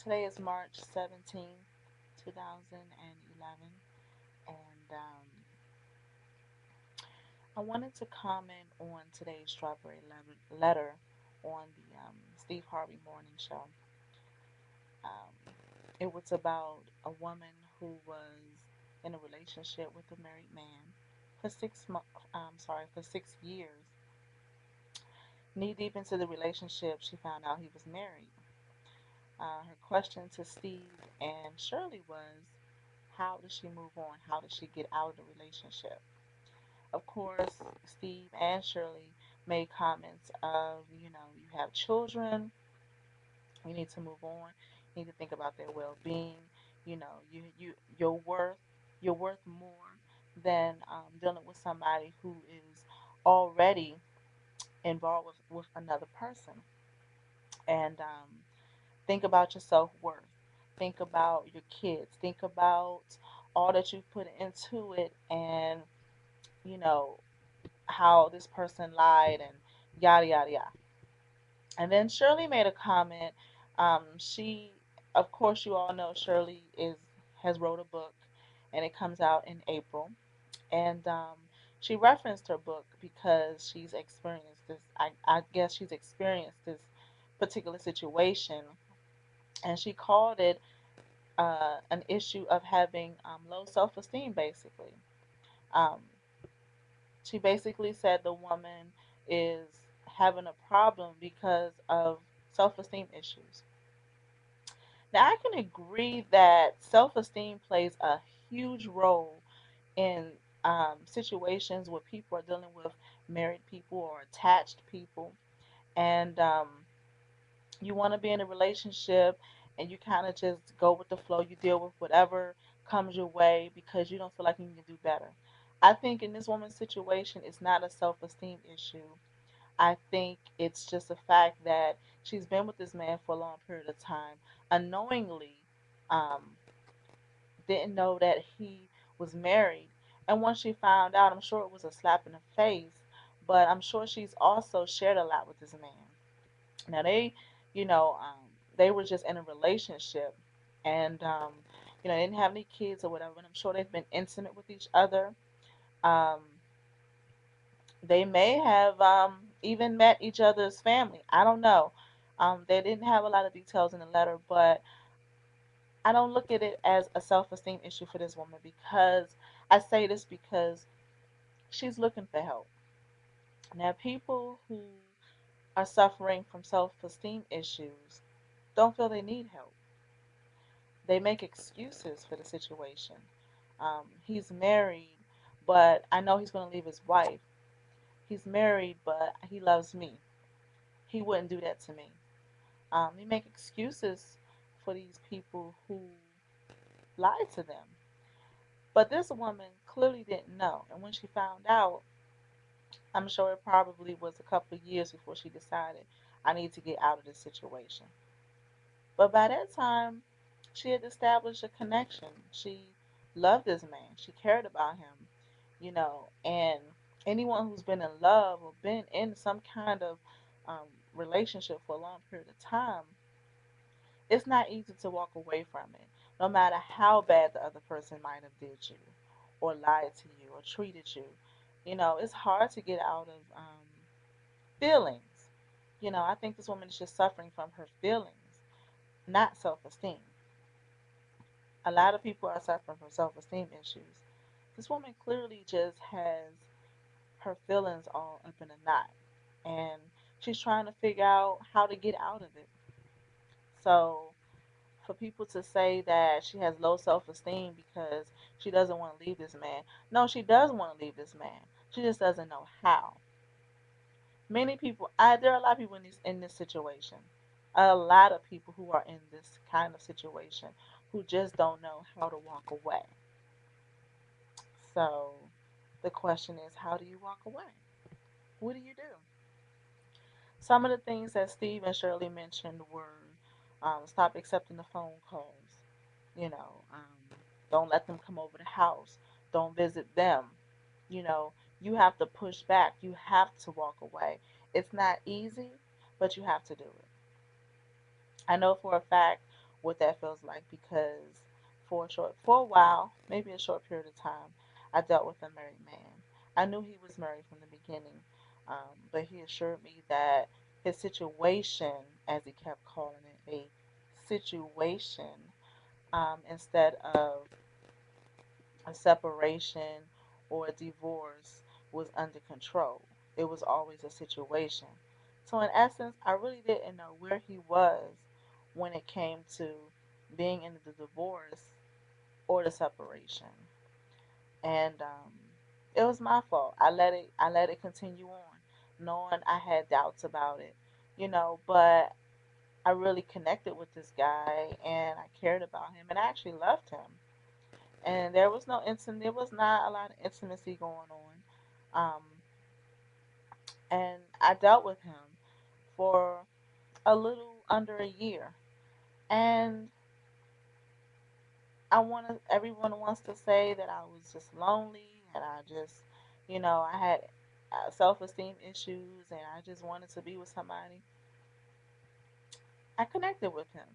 Today is March 17th, 2011, and I wanted to comment on today's Strawberry Letter on the Steve Harvey Morning Show. Um, it was about a woman who was in a relationship with a married man for 6 months. For 6 years. Knee deep into the relationship, she found out he was married. Her question to Steve and Shirley was, how does she move on? How does she get out of the relationship? Of course, Steve and Shirley made comments of, you have children, you need to move on, you need to think about their well-being. You're worth more than dealing with somebody who is already involved with another person. And think about your self-worth. Think about your kids. Think about all that you put into it, and you know how this person lied and yada yada yada. And then Shirley made a comment. She, of course, you all know Shirley is has wrote a book, and it comes out in April. And she referenced her book because she's experienced this. I guess she's experienced this particular situation, and she called it an issue of having low self-esteem. Basically, um, she basically said the woman is having a problem because of self-esteem issues. Now, I can agree that self-esteem plays a huge role in situations where people are dealing with married people or attached people, and you want to be in a relationship and you kind of just go with the flow. You deal with whatever comes your way because you don't feel like you can do better. I think in this woman's situation, it's not a self esteem issue. I think it's just a fact that she's been with this man for a long period of time, unknowingly, um, didn't know that he was married. And once she found out, I'm sure it was a slap in the face, but I'm sure she's also shared a lot with this man. Now you know, they were just in a relationship, and they didn't have any kids or whatever. And I'm sure they've been intimate with each other. Um, they may have even met each other's family. I don't know. They didn't have a lot of details in the letter, but I don't look at it as a self-esteem issue for this woman because I say this because she's looking for help. Now, people who are suffering from self-esteem issues don't feel they need help. They make excuses for the situation. He's married, but I know he's going to leave his wife. He's married, but he loves me. He wouldn't do that to me. They make excuses for these people who lied to them. But this woman clearly didn't know. And when she found out, I'm sure it probably was a couple of years before she decided, I need to get out of this situation. But by that time, she had established a connection. She loved this man. She cared about him, and anyone who's been in love or been in some kind of um, relationship for a long period of time, it's not easy to walk away from it, no matter how bad the other person might have did you, or lied to you, or treated you. It's hard to get out of feelings. I think this woman is just suffering from her feelings, not self-esteem. A lot of people are suffering from self-esteem issues. This woman clearly just has her feelings all up in a knot, and she's trying to figure out how to get out of it. So, for people to say that she has low self-esteem because she doesn't want to leave this man, no, she does want to leave this man. She just doesn't know how. Many people, there are a lot of people in this situation. A lot of people who are in this kind of situation who just don't know how to walk away. So the question is, how do you walk away? What do you do? Some of the things that Steve and Shirley mentioned were stop accepting the phone calls. You know, don't let them come over the house. Don't visit them. You know, you have to push back. You have to walk away. It's not easy, but you have to do it. I know for a fact what that feels like because for a while, maybe a short period of time, I dealt with a married man. I knew he was married from the beginning, but he assured me that his situation, as he kept calling it, a situation, instead of a separation or a divorce, was under control. It was always a situation. So, in essence, I really didn't know where he was when it came to being in the divorce or the separation. And it was my fault. I let it continue on, knowing I had doubts about it, but I really connected with this guy and I cared about him and I actually loved him. And there was not a lot of intimacy going on. And I dealt with him for a little under a year. And everyone wants to say that I was just lonely and I just, I had self-esteem issues and I just wanted to be with somebody. I connected with him.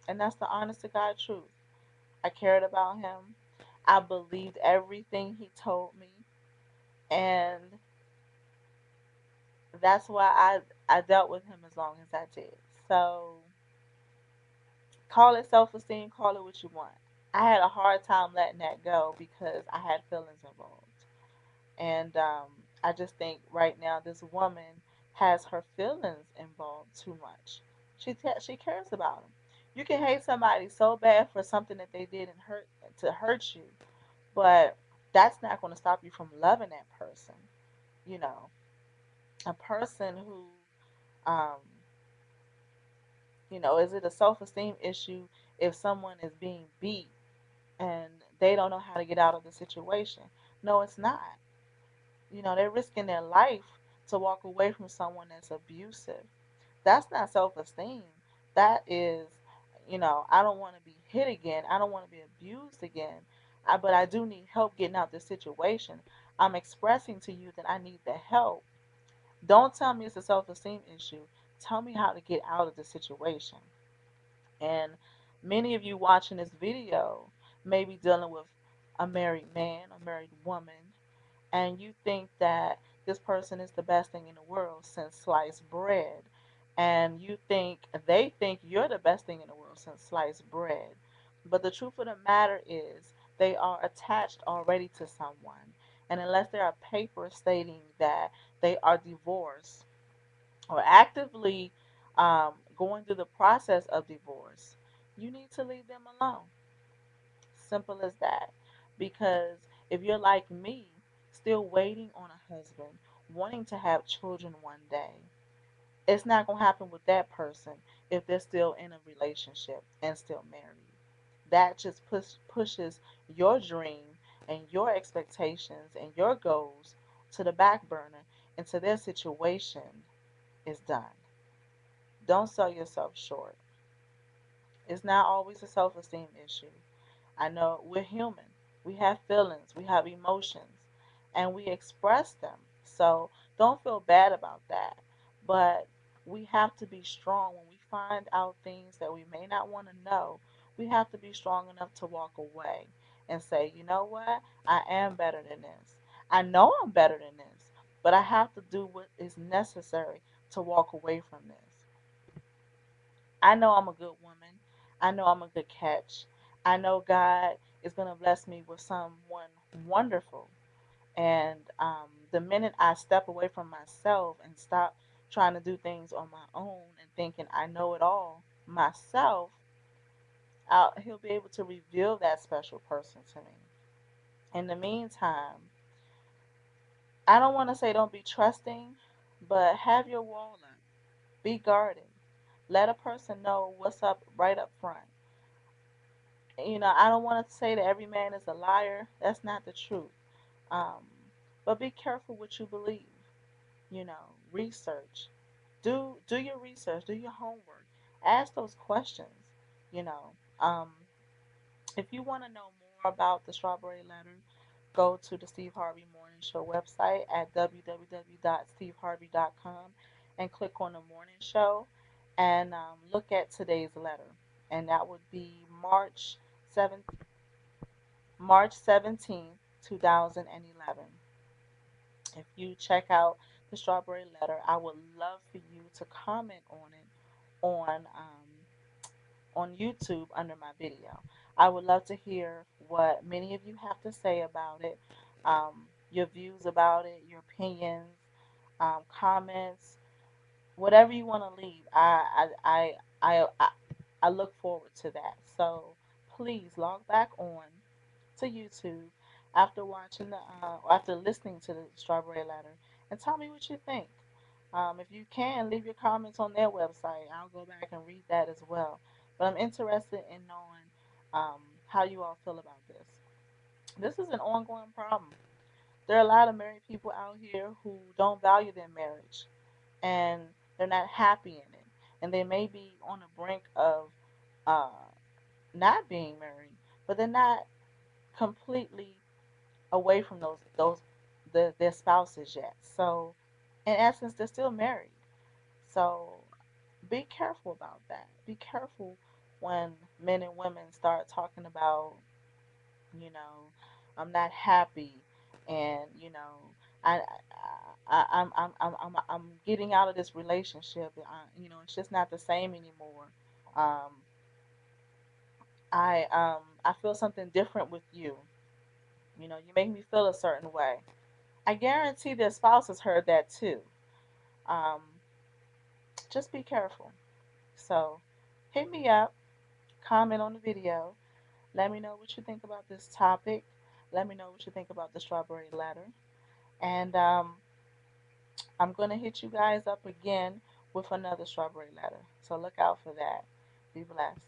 And that's the honest to God truth. I cared about him. I believed everything he told me. And that's why I dealt with him as long as I did. So call it self-esteem, call it what you want. I had a hard time letting that go because I had feelings involved. And I just think right now this woman has her feelings involved too much. She cares about them. You can hate somebody so bad for something that they did and hurt you, but that's not going to stop you from loving that person. You know, a person who, um, is it a self-esteem issue if someone is being beat and they don't know how to get out of the situation? No, it's not. They're risking their life to walk away from someone that's abusive. That's not self esteem. That is, I don't want to be hit again. I don't want to be abused again. But I do need help getting out this situation. I'm expressing to you that I need the help. Don't tell me it's a self esteem issue. Tell me how to get out of the situation. And many of you watching this video may be dealing with a married man, a married woman, and you think that this person is the best thing in the world since sliced bread, and they think you're the best thing in the world since sliced bread. But the truth of the matter is, they are attached already to someone, and unless there are papers stating that they are divorced or actively going through the process of divorce, you need to leave them alone. Simple as that. Because if you're like me, still waiting on a husband, wanting to have children one day, it's not going to happen with that person if they're still in a relationship and still married. That just pushes your dream and your expectations and your goals to the back burner until their situation is done. Don't sell yourself short. It's not always a self esteem issue. I know we're human. We have feelings, we have emotions, and we express them. So don't feel bad about that. But we have to be strong when we find out things that we may not want to know. We have to be strong enough to walk away and say, you know what? I am better than this. I know I'm better than this, but I have to do what is necessary to walk away from this. I know I'm a good woman. I know I'm a good catch. I know God is going to bless me with someone wonderful. And the minute I step away from myself and stop trying to do things on my own and thinking I know it all myself, He'll be able to reveal that special person to me. In the meantime, I don't want to say don't be trusting, but have your wall up. Be guarded. Let a person know what's up right up front. I don't want to say that every man is a liar. That's not the truth. Um, but be careful what you believe. Research. Do your research. Do your homework. Ask those questions. You know, um, if you want to know more about the Strawberry Letter, go to the Steve Harvey Morning Show website at www.steveharvey.com and click on the morning show and look at today's letter. and that would be March 17th, 2011. If you check out the Strawberry Letter, I would love for you to comment on it on YouTube under my video. I would love to hear what many of you have to say about it, your views about it, your opinions, comments, whatever you want to leave. I look forward to that. So please log back on to YouTube after after listening to the Strawberry Letter and tell me what you think. If you can, leave your comments on their website. I'll go back and read that as well. But I'm interested in knowing how you all feel about this. This is an ongoing problem. There are a lot of married people out here who don't value their marriage and they're not happy in it. And they may be on the brink of uh, not being married, but they're not completely away from their spouses yet. So, in essence, they're still married. So, be careful about that. Be careful when men and women start talking about, you know, I'm not happy, and I, I'm getting out of this relationship. It's just not the same anymore. Um, I feel something different with you. You make me feel a certain way. I guarantee their spouses heard that too. Um, just be careful. So, hit me up, comment on the video. Let me know what you think about this topic. Let me know what you think about the Strawberry Letter. And I'm going to hit you guys up again with another Strawberry Letter. So look out for that. Be blessed.